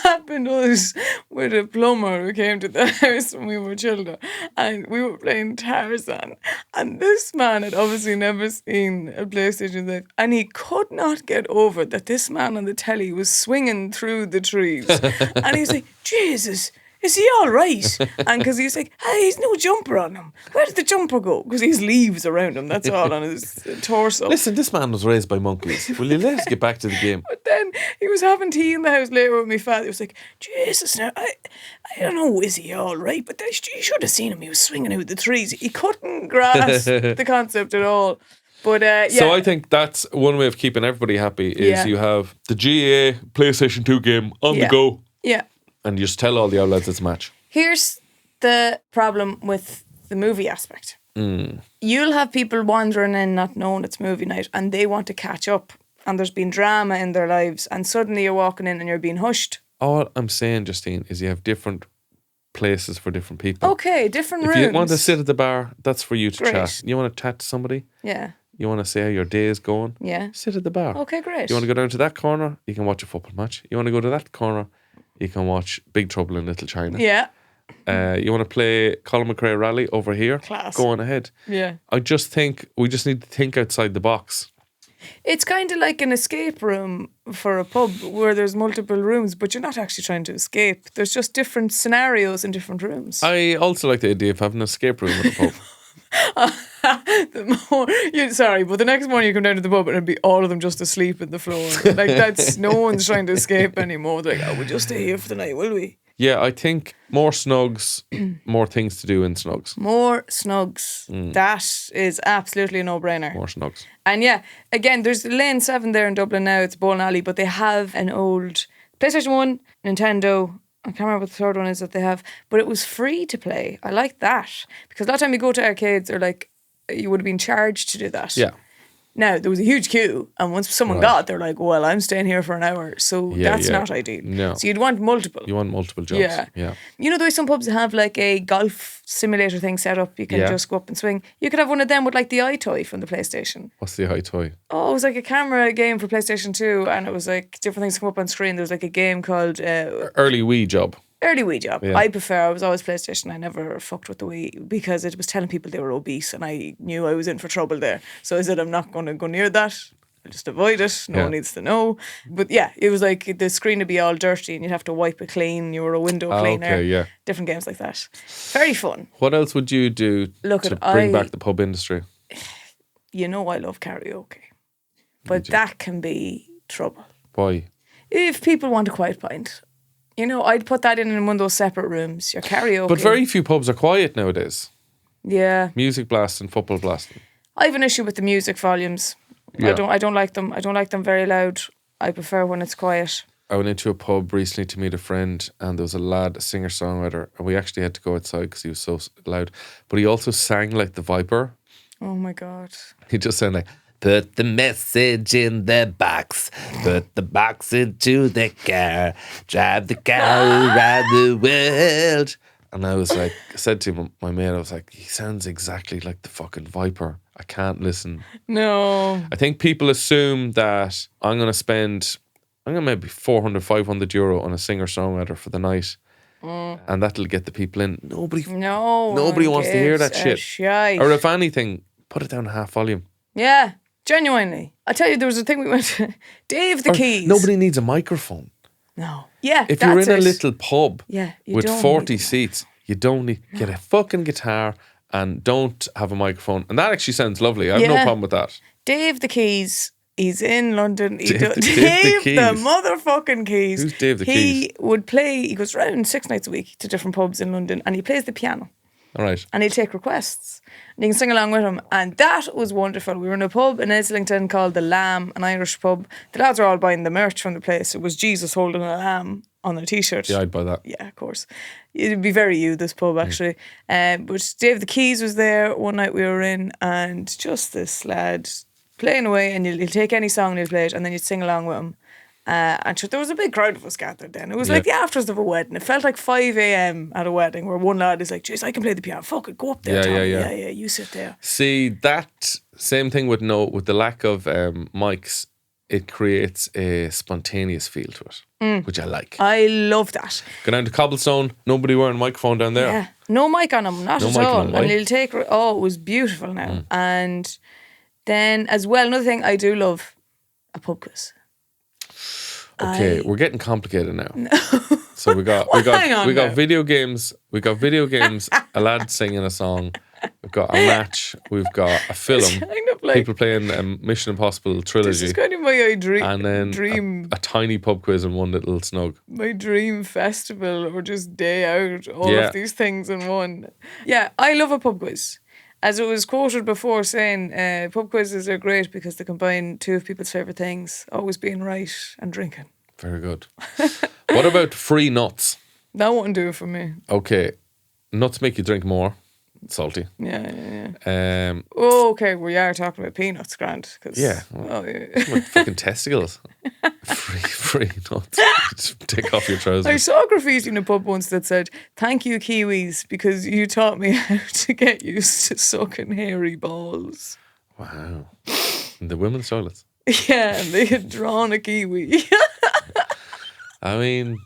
happened to us with a plumber who came to the house when we were children, and we were playing Tarzan, and this man had obviously never seen a PlayStation live, and he could not get over that this man on the telly was swinging through the trees. And he's like, Jesus, is he all right? And because he's like, hey, he's no jumper on him. Where did the jumper go? Because he's leaves around him, that's all on his torso. Listen, this man was raised by monkeys. Will you let us get back to the game? But then he was having tea in the house later with my father. He was like, Jesus, now, I don't know, is he all right? But you should have seen him. He was swinging out the trees. He couldn't grasp the concept at all. But yeah. So I think that's one way of keeping everybody happy is you have the GA PlayStation 2 game on the go. Yeah. And you just tell all the outlets it's a match. Here's the problem with the movie aspect. You'll have people wandering in not knowing it's movie night, and they want to catch up, and there's been drama in their lives, and suddenly you're walking in and you're being hushed. All I'm saying, Justine, is you have different places for different people. Okay, different rooms. If you want to sit at the bar, that's for you to Great. chat. You want to chat to somebody? Yeah. You want to say how your day is going? Yeah. Sit at the bar. Okay, great. You want to go down to that corner? You can watch a football match. You want to go to that corner? You can watch Big Trouble in Little China. Yeah. You want to play Colin McRae Rally over here? Class. Go on ahead. Yeah. I just think we just need to think outside the box. It's kind of like an escape room for a pub where there's multiple rooms, but you're not actually trying to escape. There's just different scenarios in different rooms. I also like the idea of having an escape room at a pub. But the next morning you come down to the pub and it'd be all of them just asleep in the floor. Like that's no one's trying to escape anymore. They're like, we'll just stay here for the night, will we? Yeah, I think more snugs, more things to do in snugs. More snugs. That is absolutely a no-brainer. More snugs. And yeah, again, there's Lane 7 there in Dublin now. It's Bowling Alley, but they have an old PlayStation 1, Nintendo. I can't remember what the third one is that they have, but it was free to play. I like that because a lot of time you go to arcades or like you would have been charged to do that. Yeah. Now, there was a huge queue, and once someone got, they're like, well, I'm staying here for an hour, so that's not ideal. No. So you'd want multiple. You want multiple jobs. Yeah. You know the way some pubs have like a golf simulator thing set up, you can just go up and swing. You could have one of them with like the iToy from the PlayStation. What's the iToy? Oh, it was like a camera game for PlayStation 2, and it was like different things come up on screen. There was like a game called... Early Wii job. Early Wii job. Yeah. I was always PlayStation. I never fucked with the Wii because it was telling people they were obese, and I knew I was in for trouble there. So I said, I'm not going to go near that. I'll just avoid it. No one needs to know. But yeah, it was like the screen would be all dirty and you'd have to wipe it clean. You were a window cleaner. Okay, yeah. Different games like that. Very fun. What else would you do to bring back the pub industry? You know I love karaoke. But that can be trouble. Why? If people want a quiet pint. You know, I'd put that in one of those separate rooms. Your karaoke. But very few pubs are quiet nowadays. Yeah. Music blasting, football blasting. I have an issue with the music volumes. Yeah. I don't like them. I don't like them very loud. I prefer when it's quiet. I went into a pub recently to meet a friend, and there was a lad, a singer-songwriter, and we actually had to go outside because he was so loud. But he also sang like the Viper. Oh my God. He just sang like, put the message in the box, put the box into the car, drive the car around the world. And I was like, I said to my mate, I was like, he sounds exactly like the fucking Viper. I can't listen. No. I think people assume that I'm going to maybe 400, 500 euro on a singer-songwriter for the night. And that'll get the people in. Nobody wants to hear that shit. Or if anything, put it down to half volume. Yeah, genuinely. I tell you, there was a thing we went to. Dave the Keys. Nobody needs a microphone. No. Yeah, if you're in a little pub with 40 seats, you don't need get a fucking guitar and don't have a microphone. And that actually sounds lovely. I have no problem with that. Dave the Keys. He's in London. Dave the motherfucking Keys. Who's Dave the Keys? He would play. He goes round 6 nights a week to different pubs in London, and he plays the piano. All right. And he'd take requests. And you can sing along with him. And that was wonderful. We were in a pub in Islington called The Lamb, an Irish pub. The lads are all buying the merch from the place. It was Jesus holding a lamb on a t-shirt. Yeah, I'd buy that. Yeah, of course. It'd be very you, this pub, actually. But Dave the Keys was there one night we were in, and just this lad playing away, and he'll take any song and he'll play it, and then you'd sing along with him. And there was a big crowd of us gathered then. It was like the afters of a wedding. It felt like 5 a.m. at a wedding where one lad is like, jeez, I can play the piano. Fuck it, go up there, Tommy. Yeah, you sit there. See, that same thing with the lack of mics, it creates a spontaneous feel to it, which I like. I love that. Go down to Cobblestone, nobody wearing a microphone down there. Yeah, no mic on him, not at all. And he'll take, it was beautiful now. And then as well, another thing I do love, a pub quiz. Okay, we're getting complicated now. No. So we got video games. We got video games. A lad singing a song. We've got a match. We've got a film. It's kind of like people playing Mission Impossible trilogy. This is kind of my dream. And then a tiny pub quiz and one little snug. My dream festival or just day out. All of these things in one. Yeah, I love a pub quiz. As it was quoted before saying, pub quizzes are great because they combine two of people's favourite things, always being right and drinking. Very good. What about free nuts? That wouldn't do it for me. Okay. Nuts make you drink more. Salty. Yeah. Okay, we are talking about peanuts, Grant. Fucking testicles. Free nuts. Just take off your trousers. I saw graffiti in a pub once that said, "Thank you, Kiwis, because you taught me how to get used to sucking hairy balls." Wow. In the women's toilets. Yeah, and they had drawn a kiwi. I mean,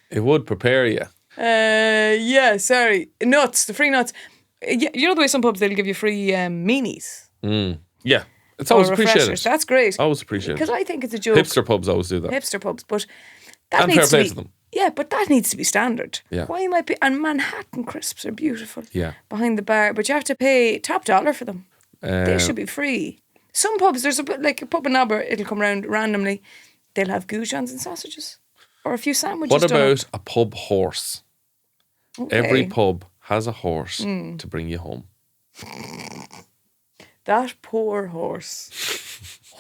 it would prepare you. Nuts, the free nuts. You know the way some pubs, they'll give you free meanies? Yeah. It's always appreciated. That's great. Always appreciated. Because I think it's a joke. Hipster pubs always do that. Hipster pubs, but that and needs fair to play be... to them. Yeah, but that needs to be standard. Yeah. Why might be... And Manhattan crisps are beautiful. Yeah. Behind the bar, but you have to pay top dollar for them. They should be free. Some pubs, there's a pub in Aber, it'll come around randomly. They'll have goujons and sausages. Or a few sandwiches. What about a pub horse? Okay. Every pub has a horse to bring you home. That poor horse.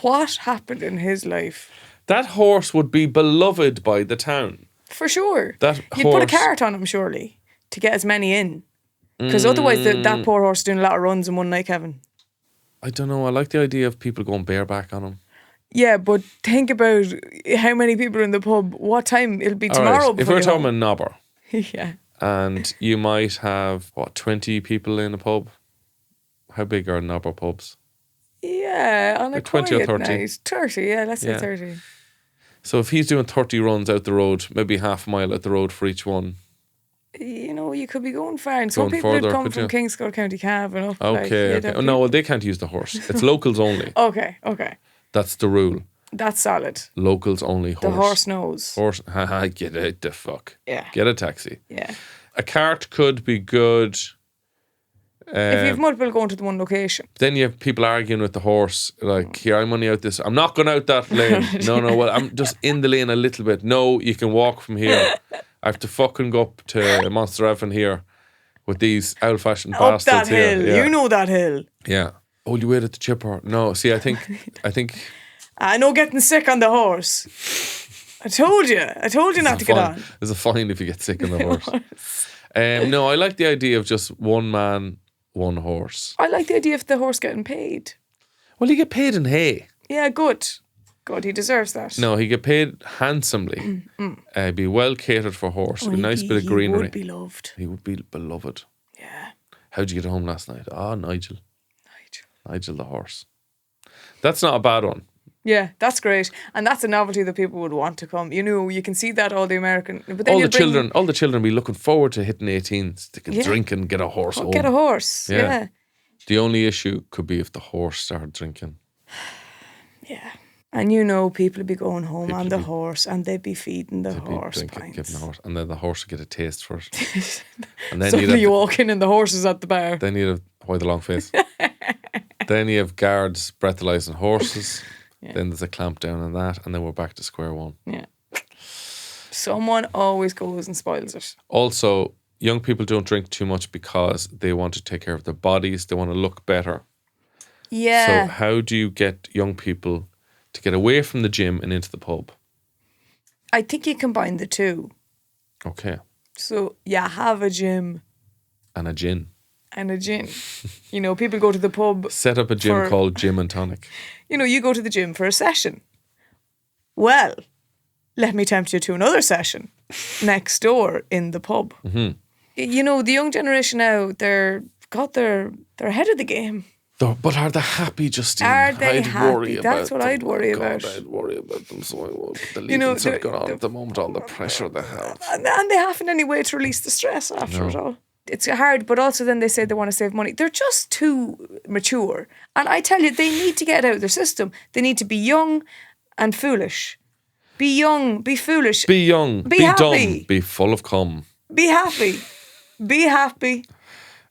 What happened in his life? That horse would be beloved by the town. For sure. You'd put a cart on him, surely, to get as many in. Because otherwise that poor horse is doing a lot of runs in one night, Kevin. I don't know. I like the idea of people going bareback on them. Yeah, but think about how many people are in the pub. What time? It'll be All tomorrow. right. If we're talking about Nobber, yeah. and you might have, 20 people in a pub? How big are Nobber pubs? Yeah, on a 20 or quiet 30. night. 30, yeah, let's say 30. So if he's doing 30 runs out the road, maybe half a mile out the road for each one. You know, you could be going far. And some people further, would come could from you? Kingscourt, County Cavan up. Okay. Oh, no, well, they can't use the horse. It's locals only. Okay. That's the rule. That's solid. Locals only horse. The horse knows. Horse, get out the fuck. Yeah. Get a taxi. Yeah. A cart could be good. If you have multiple going to the one location. Then you have people arguing with the horse, like, here, I'm only out this. I'm not going out that lane. No, well, I'm just in the lane a little bit. No, you can walk from here. I have to fucking go up to Monster Ave here with these old-fashioned bastards up that hill. here. Yeah. You know that hill. Yeah. Oh, you wait at the chipper. No, see, I think. I know getting sick on the horse. I told you not to get on. There's a fine if you get sick on the horse. No, I like the idea of just one man, one horse. I like the idea of the horse getting paid. Well, he get paid in hay. Yeah, good. He deserves that. No, he get paid handsomely. Be well catered for horse. A nice bit of greenery. He would be loved. He would be beloved. Yeah. How'd you get home last night? Nigel the horse. That's not a bad one. Yeah, that's great. And that's a novelty that people would want to come. You know, you can see that all the American... But then all the children be looking forward to hitting 18s. They can drink and get a horse home. Get a horse, yeah. The only issue could be if the horse started drinking. Yeah. And you know, people would be going home on the horse and they'd be feeding the horse pints. The horse, and then the horse would get a taste for it. And then suddenly you walk in and the horse is at the bar. Then you'd have... Why the long face? Then you have guards breathalyzing horses. Yeah. Then there's a clamp down on that, and then we're back to square one. Yeah. Someone always goes and spoils it. Also, young people don't drink too much because they want to take care of their bodies. They want to look better. Yeah. So how do you get young people to get away from the gym and into the pub? I think you combine the two. Okay. So you have a gym. And a gin. You know, people go to the pub. Set up a gym called Gym and Tonic. You know, you go to the gym for a session. Well, let me tempt you to another session next door in the pub. Mm-hmm. You know, the young generation now, they're ahead of the game. But are they happy, Justine? Are they happy? That's what I'd worry about. I'd worry about them so I would. The leavings have gone on at the moment, all the pressure they have. And they haven't any way to release the stress after it all. It's hard, but also then they say they want to save money. They're just too mature. And I tell you, they need to get out of their system. They need to be young and foolish. Be young, be foolish. Be young, be happy. Dumb, be full of cum. Be happy. Be happy.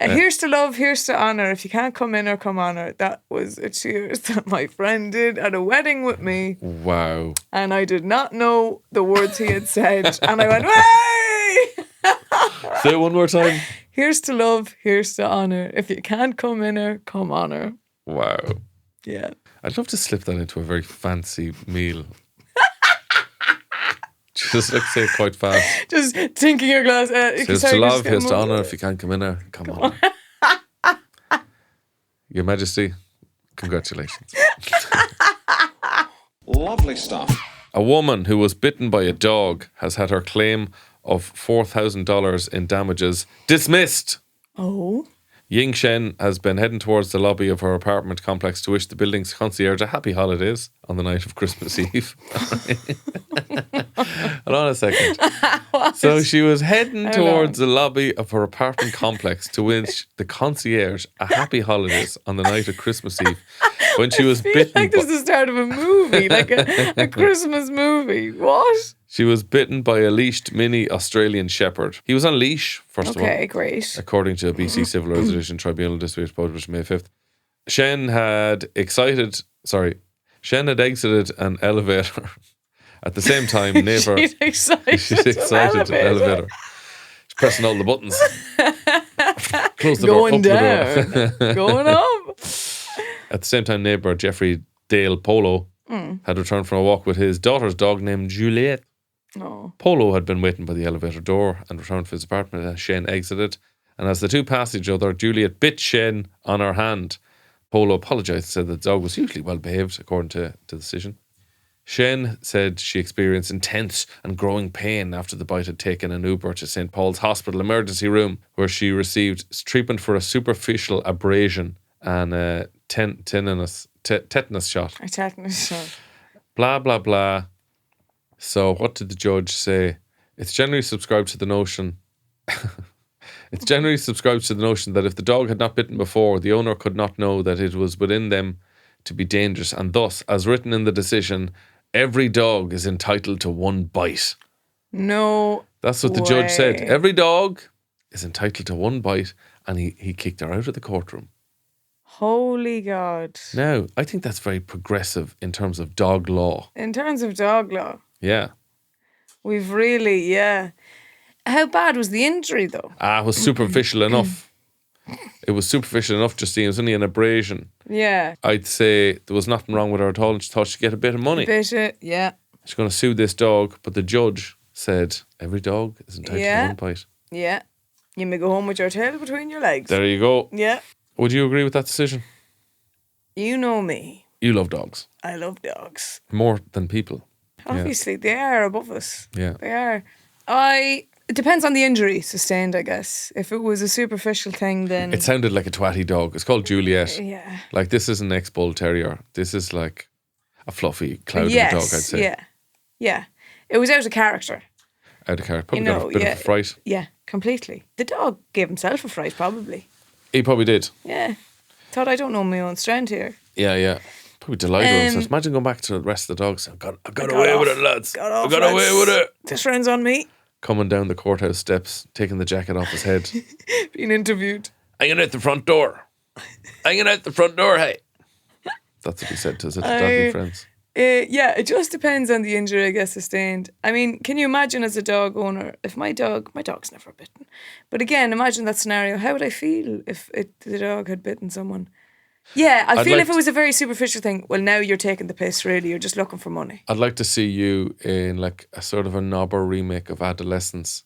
Here's to love, here's to honour. If you can't come in or come on her. That was a cheers that my friend did at a wedding with me. Wow. And I did not know the words he had said. And I went, hey! Say it one more time. Here's to love, here's to honour. If you can't come in her, come on her. Wow. Yeah. I'd love to slip that into a very fancy meal. Just like say it quite fast. Just tinking your glass. Here's to love, here's to honour. If you can't come in there, come on. Your Majesty, congratulations. Lovely stuff. A woman who was bitten by a dog has had her claim of $4,000 in damages dismissed. Oh. Ying Shen has been heading towards the lobby of her apartment complex to wish the building's concierge a happy holidays on the night of Christmas Eve. Hold on a second. So she was heading towards the lobby of her apartment complex to wish the concierge a happy holidays on the night of Christmas Eve when she was bitten. Like this is the start of a movie, like a Christmas movie. What? She was bitten by a leashed mini Australian shepherd. He was on leash, first of all. Okay, great. According to a BC Civil Resolution Tribunal dispute published May 5th. Shen had exited an elevator. At the same time, neighbour... She's excited an elevator. She's pressing all the buttons. Close the Going door, down. the door. Going up. At the same time, neighbour Jeffrey Dale Polo had returned from a walk with his daughter's dog named Juliet. Oh. Polo had been waiting by the elevator door and returned to his apartment as Shen exited. And as the two passed each other, Juliet bit Shen on her hand. Polo apologised and said that the dog was usually well behaved, according to the decision. Shen said she experienced intense and growing pain after the bite had taken an Uber to St. Paul's Hospital emergency room, where she received treatment for a superficial abrasion and a tetanus shot. A tetanus shot. Blah, blah, blah. So what did the judge say? It's generally subscribed to the notion that if the dog had not bitten before, the owner could not know that it was within them to be dangerous, and thus, as written in the decision, every dog is entitled to one bite. No. That's what the judge said. Every dog is entitled to one bite, and he kicked her out of the courtroom. Holy God. Now, I think that's very progressive in terms of dog law. In terms of dog law. Yeah. We've really, yeah. How bad was the injury, though? It was superficial enough. It was superficial enough, Justine. It was only an abrasion. Yeah. I'd say there was nothing wrong with her at all, and she thought she'd get a bit of money. Yeah. She's going to sue this dog, but the judge said every dog is entitled to one bite. Yeah. You may go home with your tail between your legs. There you go. Yeah. Would you agree with that decision? You know me. You love dogs. I love dogs. More than people. Obviously, they are above us. Yeah. They are. It depends on the injury sustained, I guess. If it was a superficial thing, then... It sounded like a twatty dog. It's called Juliet. Yeah. Like, this is an ex-bull terrier. This is like a fluffy, cloudy dog, I'd say. Yeah. Yeah. It was out of character. Out of character. Probably got a bit of a fright. Yeah, completely. The dog gave himself a fright, probably. He probably did. Yeah. Thought I don't know my own strength here. Yeah. Probably delighted with himself. Imagine going back to the rest of the dogs. I got away with it, lads. I got away with it. This round's on me. Coming down the courthouse steps, taking the jacket off his head. Being interviewed. Hanging out the front door. Hanging out the front door, hey. That's what he said to his doggy friends. Yeah, it just depends on the injury, I guess, sustained. I mean, can you imagine as a dog owner, if my dog's never bitten. But again, imagine that scenario. How would I feel if the dog had bitten someone? Yeah, I'd feel if it was a very superficial thing, well, now you're taking the piss, really. You're just looking for money. I'd like to see you in like a sort of a knobber remake of Adolescence,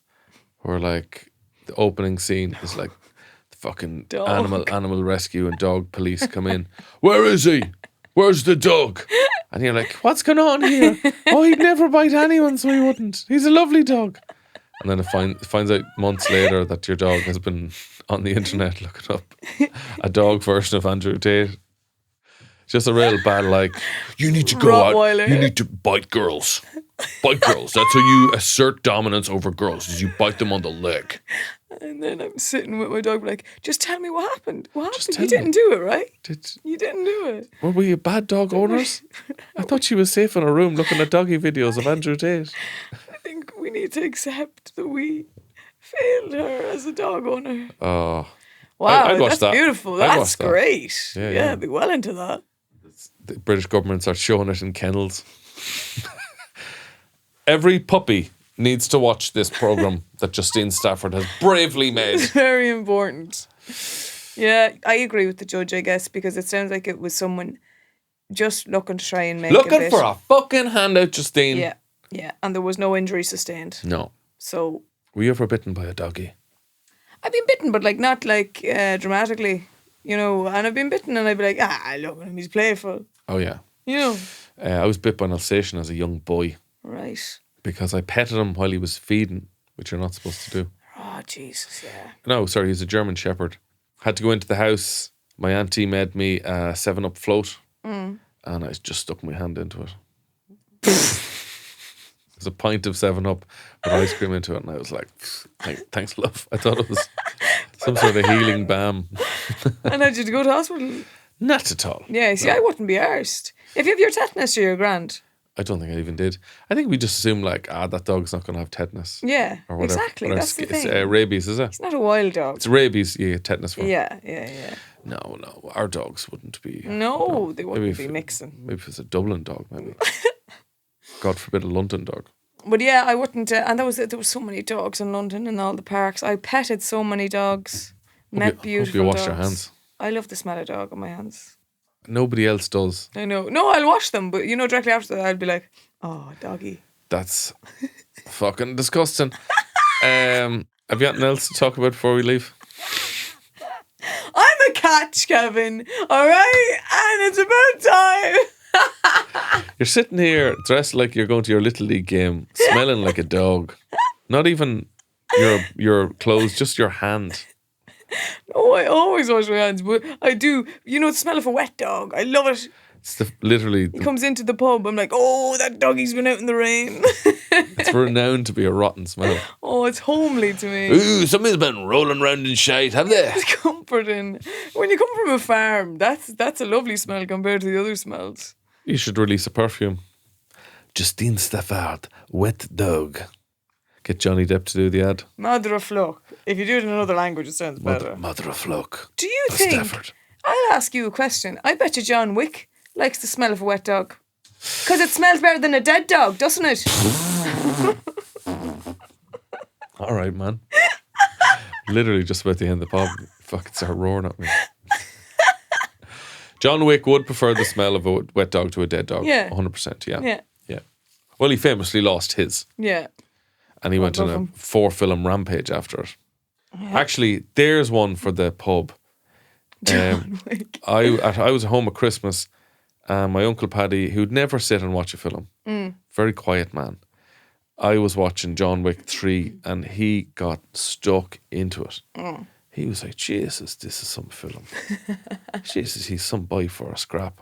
where like the opening scene is like the fucking animal rescue and dog police come in. Where is he? Where's the dog? And you're like, what's going on here? Oh, he'd never bite anyone, so he wouldn't. He's a lovely dog. And then it finds out months later that your dog has been on the internet looking up a dog version of Andrew Tate. Just a real bad, like, you need to go Rottweiler. out, you need to bite girls. Bite girls. That's how you assert dominance over girls, is you bite them on the leg. And then I'm sitting with my dog like, just tell me what happened. What happened? You didn't do it, right? You didn't do it. Were we bad dog owners? I thought she was safe in her room looking at doggy videos of Andrew Tate. I think we need to accept that we failed her as a dog owner. Oh. Wow, that's beautiful. That's great. Yeah, I'd be well into that. The British government starts showing it in kennels. Every puppy needs to watch this programme that Justine Stafford has bravely made. It's very important. Yeah, I agree with the judge, I guess, because it sounds like it was someone just looking to try and make looking for a fucking handout, Justine. Yeah, and there was no injury sustained. No. So... Were you ever bitten by a doggy? I've been bitten, but like not like dramatically, you know, and I've been bitten and I'd be like, look at him, he's playful. Oh, yeah. You know. I was bit by an Alsatian as a young boy. Right. Because I petted him while he was feeding, which you're not supposed to do. Oh, Jesus, yeah. No, sorry, he's a German Shepherd. Had to go into the house. My auntie made me a 7-Up float. And I just stuck my hand into it. There's a pint of 7-Up with ice cream into it. And I was like, thanks, love. I thought it was some sort of healing balm. And how did you go to hospital? Not at all. Yeah, see, I wouldn't be arsed. If you have your tetanus, you're grand. I don't think I even did. I think we just assume like, that dog's not going to have tetanus. Yeah, or whatever. Exactly. That's the thing. It's rabies, is it? It's not a wild dog. It's rabies you get tetanus from. Yeah. No, our dogs wouldn't be. No, they wouldn't be mixing. Maybe if it's a Dublin dog, maybe. God forbid a London dog. But yeah, I wouldn't. And there was so many dogs in London in all the parks. I petted so many dogs. Met beautiful dogs. Hope you wash your hands. I love the smell of dog on my hands. Nobody else does. I know. No, I'll wash them, but you know, directly after that, I'll be like, oh, doggy. That's fucking disgusting. Have you anything else to talk about before we leave? I'm a cat catch, Kevin. All right? And it's about time. You're sitting here dressed like you're going to your Little League game, smelling like a dog. Not even your clothes, just your hand. No, I always wash my hands, but I do. You know the smell of a wet dog? I love it. It's literally... He comes into the pub, I'm like, oh, that doggy's been out in the rain. It's renowned to be a rotten smell. Oh, it's homely to me. Ooh, somebody's been rolling around in shite, have they? It's comforting. When you come from a farm, that's a lovely smell compared to the other smells. You should release a perfume. Justine Stafford, wet dog. Get Johnny Depp to do the ad. Mother of Fluck. If you do it in another language, it sounds better. Mother of Fluck. Do you think... Stafford. I'll ask you a question. I bet you John Wick likes the smell of a wet dog. Because it smells better than a dead dog, doesn't it? All right, man. Literally just about to end the pub. Fucking start roaring at me. John Wick would prefer the smell of a wet dog to a dead dog. Yeah. 100%, Yeah. Yeah. Well, he famously lost his. Yeah. And he went on a 4-film rampage after it. Yeah. Actually, there's one for the pub. John Wick. I was at home at Christmas, and my Uncle Paddy, who'd never sit and watch a film, very quiet man, I was watching John Wick 3 and he got stuck into it. He was like, Jesus, this is some film. Jesus, he's some boy for a scrap.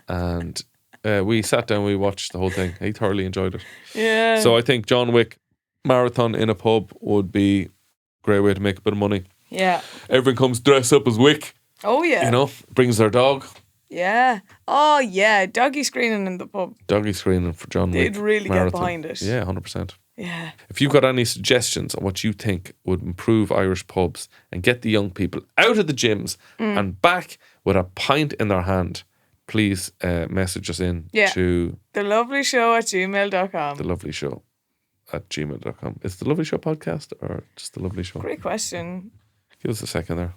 And we sat down, we watched the whole thing. He thoroughly enjoyed it. Yeah. So I think John Wick marathon in a pub would be a great way to make a bit of money. Yeah. Everyone comes dressed up as Wick. Oh, yeah. You know, brings their dog. Yeah. Oh, yeah. Doggy screening in the pub. Doggy screening for John Wick. They'd really marathon. get behind it. Yeah, 100%. Yeah. If you've got any suggestions on what you think would improve Irish pubs and get the young people out of the gyms and back with a pint in their hand, please message us in to thelovelyshow@gmail.com. thelovelyshow@gmail.com. Is the Lovely Show podcast or just the Lovely Show? Great question. Give us a second there.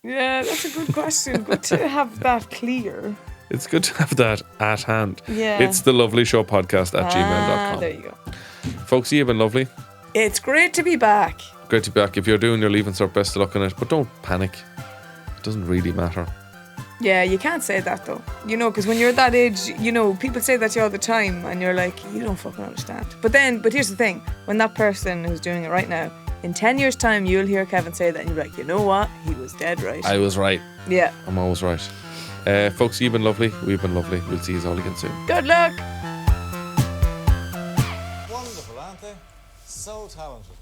Yeah, that's a good question. Good to have that clear. It's good to have that at hand. Yeah. It's the Lovely Show podcast at gmail.com. There you go. Folks, you've been lovely. It's great to be back. Great to be back. If you're doing your leaving cert, best of luck on it. But don't panic. It doesn't really matter. Yeah, you can't say that though. You know, because when you're that age, you know, people say that to you all the time and you're like, you don't fucking understand. But here's the thing. When that person who's doing it right now, in 10 years' time, you'll hear Kevin say that and you'll be like, you know what? He was dead right. I was right. Yeah. I'm always right. Folks, you've been lovely. We've been lovely. We'll see you all again soon. Good luck. Wonderful, aren't they? So talented.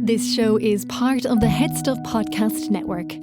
This show is part of the HeadStuff Podcast Network.